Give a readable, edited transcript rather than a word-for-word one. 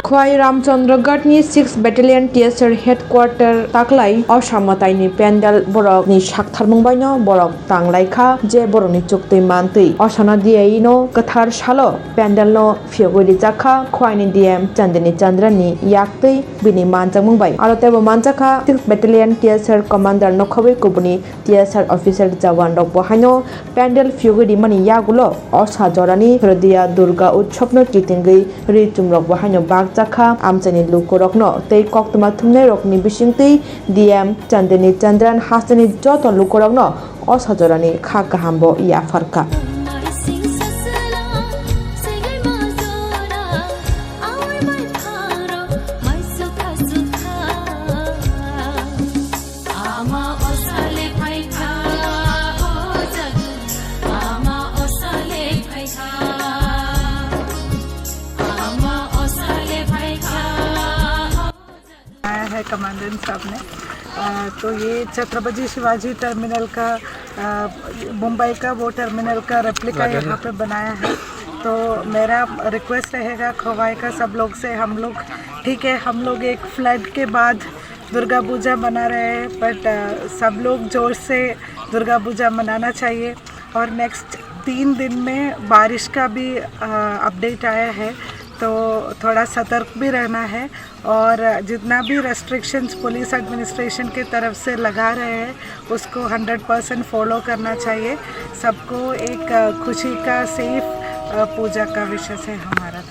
Khowai रामचंद्रगढ़नि 6 battalion TSR headquarter ताकलाई असामताइनि pandal बरकनि साकथारमुंबायनो बरक तांलायखा जे बरकनि चुक्ति मानतै असना दियैनो कथार सालो पेन्डेलनो फियोगुरि जाखा खवाइनि डीएम चांदनी चंद्रनि याक्तै बिनि मानजामुंबाय आरो तेबो मानजाखा 6 बेटेलियन टीएसआर कमांडर नखबै कुबुनि टीएसआर ऑफिसर जवान रक बहायनो पेन्डेल फियोगुरि मानि यागुलो असा जरानि हृदया दुर्गा उत्सवनो टिटिंगै रिचुमरक बहायनो बागजाखा आमचानि लुकोरकनो तै कक्तमा थुमनै रकनि बिसिंतै डीएम चांदनी चंद्रन हासनि जत लुकोरकनो असा जरानि खा गाहामबो या फरका है कमांडेंट साहब ने तो ये छत्रपति शिवाजी टर्मिनल का मुंबई का वो टर्मिनल का रेप्लिका यहाँ पे बनाया है। तो मेरा रिक्वेस्ट रहेगा खवाई का सब लोग से, हम लोग ठीक है, हम लोग एक फ्लड के बाद दुर्गा पूजा मना रहे हैं, बट सब लोग जोर से दुर्गा पूजा मनाना चाहिए। और नेक्स्ट 3 दिन में बारिश का भी अपडेट आया है, तो थोड़ा सतर्क भी रहना है। और जितना भी रेस्ट्रिक्शंस पुलिस एडमिनिस्ट्रेशन के तरफ से लगा रहे हैं उसको 100% फॉलो करना चाहिए। सबको एक खुशी का सेफ पूजा का विषय से हमारा